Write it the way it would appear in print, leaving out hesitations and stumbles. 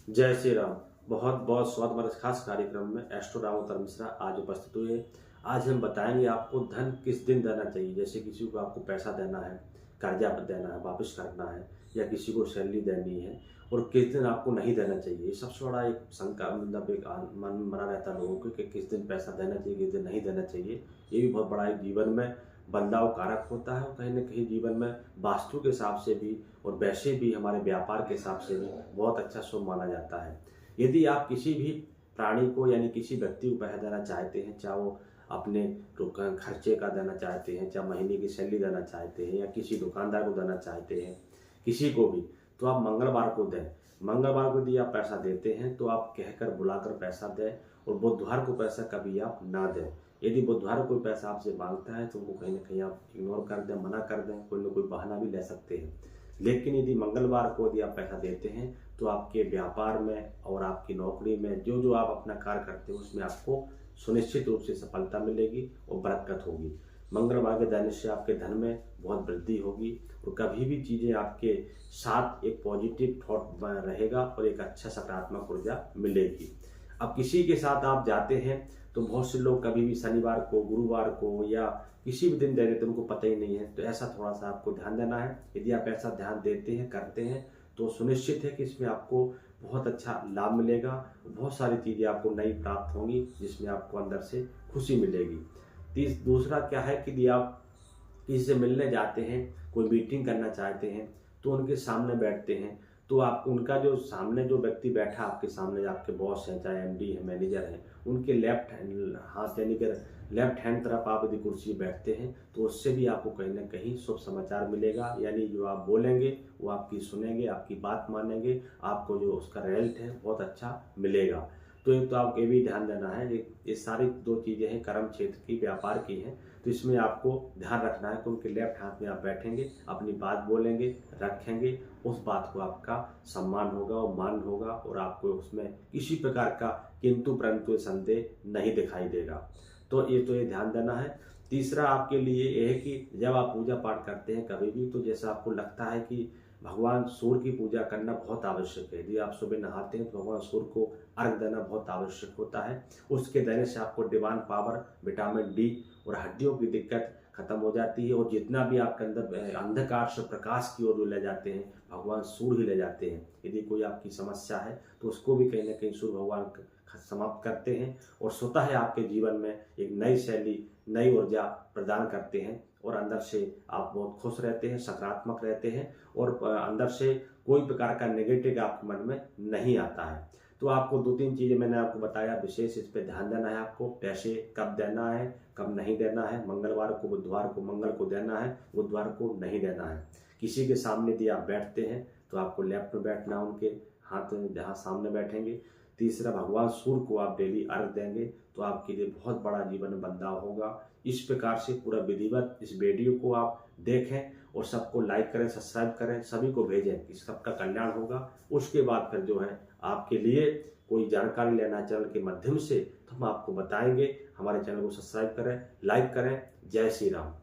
जय श्री राम। बहुत बहुत स्वागत हमारे इस खास कार्यक्रम में एस्ट्रो रामोतर मिश्रा आज उपस्थित हुए। आज हम बताएंगे आपको धन किस दिन देना चाहिए। जैसे किसी को आपको पैसा देना है, कर्जा देना है, वापस करना है, या किसी को सैलरी देनी है, और किस दिन आपको नहीं देना चाहिए। ये सबसे बड़ा एक शंका मतलब एक मन बना रहता है लोगों को कि किस दिन पैसा देना चाहिए, किस दिन नहीं देना चाहिए। ये भी बहुत बड़ा एक जीवन में बदलाव कारक होता है, और कहीं ना कहीं जीवन में वास्तु के हिसाब से भी और वैसे भी हमारे व्यापार के हिसाब से भी बहुत अच्छा शुभ माना जाता है। यदि आप किसी भी प्राणी को यानी किसी व्यक्ति को पैसा देना चाहते हैं, चाहे वो अपने खर्चे का देना चाहते हैं, चाहे महीने की सैलरी देना चाहते हैं, या किसी दुकानदार को देना चाहते हैं, किसी को भी, तो आप मंगलवार को दें। मंगलवार को यदि आप पैसा देते हैं तो आप कहकर बुलाकर पैसा दें, और बुधवार को पैसा कभी आप ना दें। यदि बुधवार को कोई पैसा आपसे मांगता है तो वो कहीं ना कहीं आप इग्नोर कर दें, मना कर दें, कोई ना कोई बहाना भी ले सकते हैं। लेकिन यदि मंगलवार को यदि आप पैसा देते हैं तो आपके व्यापार में और आपकी नौकरी में जो जो आप अपना कार्य करते हो उसमें आपको सुनिश्चित रूप से सफलता मिलेगी और बरकत होगी। मंगलवार के देने से आपके धन में बहुत वृद्धि होगी, और कभी भी चीज़ें आपके साथ एक पॉजिटिव थॉट रहेगा और एक अच्छा सकारात्मक ऊर्जा मिलेगी। अब किसी के साथ आप जाते हैं तो बहुत से लोग कभी भी शनिवार को, गुरुवार को, या किसी भी दिन दे देते हैं, उनको पता ही नहीं है। तो ऐसा थोड़ा सा आपको ध्यान देना है। यदि आप ऐसा ध्यान देते हैं, करते हैं, तो सुनिश्चित है कि इसमें आपको बहुत अच्छा लाभ मिलेगा। बहुत सारी चीज़ें आपको नई प्राप्त होंगी जिसमें आपको अंदर से खुशी मिलेगी। दूसरा क्या है कि यदि आप किसी से मिलने जाते हैं, कोई मीटिंग करना चाहते हैं, तो उनके सामने बैठते हैं, तो आपको उनका जो सामने जो व्यक्ति बैठा आपके सामने, आपके बॉस हैं, चाहे एमडी है, मैनेजर हैं, उनके लेफ्ट हैंड हाथ यानी कि लेफ्ट हैंड तरफ आप यदि कुर्सी बैठते हैं तो उससे भी आपको कहीं ना कहीं शुभ समाचार मिलेगा। यानी जो आप बोलेंगे वो आपकी सुनेंगे, आपकी बात मानेंगे, आपको जो उसका रिजल्ट है बहुत अच्छा मिलेगा। तो एक तो आपको ये भी ध्यान देना है, ये सारी दो चीज़ें हैं कर्म क्षेत्र की, व्यापार की हैं, तो इसमें आपको ध्यान रखना है कि उनके लेफ्ट हाथ में आप बैठेंगे, अपनी बात बोलेंगे, रखेंगे, उस बात को आपका सम्मान होगा और मान होगा, और आपको उसमें किसी प्रकार का किंतु परंतु संदेह नहीं दिखाई देगा। तो ये ध्यान देना है। तीसरा आपके लिए ये है कि जब आप पूजा पाठ करते हैं कभी भी, तो जैसा आपको लगता है कि भगवान सूर्य की पूजा करना बहुत आवश्यक है, यदि आप सुबह नहाते हैं तो भगवान सूर्य को अर्घ देना बहुत आवश्यक होता है। उसके देने से आपको डिवाइन पावर, विटामिन डी और हड्डियों की दिक्कत खत्म हो जाती है, और जितना भी आपके अंदर अंधकार से प्रकाश की ओर जो ले जाते हैं भगवान सूर्य ही ले जाते हैं। यदि कोई आपकी समस्या है तो उसको भी कहीं ना कहीं सूर्य भगवान समाप्त करते हैं, और स्वतः है आपके जीवन में एक नई शैली, नई ऊर्जा प्रदान करते हैं, और अंदर से आप बहुत खुश रहते हैं, सकारात्मक रहते हैं, और अंदर से कोई प्रकार का नेगेटिव आपके मन में नहीं आता है। तो आपको दो तीन चीज़ें मैंने आपको बताया, विशेष इस पर ध्यान देना है। आपको पैसे कब देना है, कब नहीं देना है। मंगलवार को, बुधवार को, मंगल को देना है, बुधवार को नहीं देना है। किसी के सामने यदि आप बैठते हैं तो आपको लेफ्ट में बैठना, उनके हाथ में जहाँ सामने बैठेंगे। तीसरा, भगवान सूर्य को आप डेली अर्घ देंगे तो आपके लिए बहुत बड़ा जीवन में बदलाव होगा। इस प्रकार से पूरा विधिवत इस वीडियो को आप देखें, और सबको लाइक करें, सब्सक्राइब करें, सभी को भेजें कि सबका कल्याण होगा। उसके बाद फिर जो है आपके लिए कोई जानकारी लेना चैनल के माध्यम से तो हम आपको बताएंगे। हमारे चैनल को सब्सक्राइब करें, लाइक करें। जय श्री राम।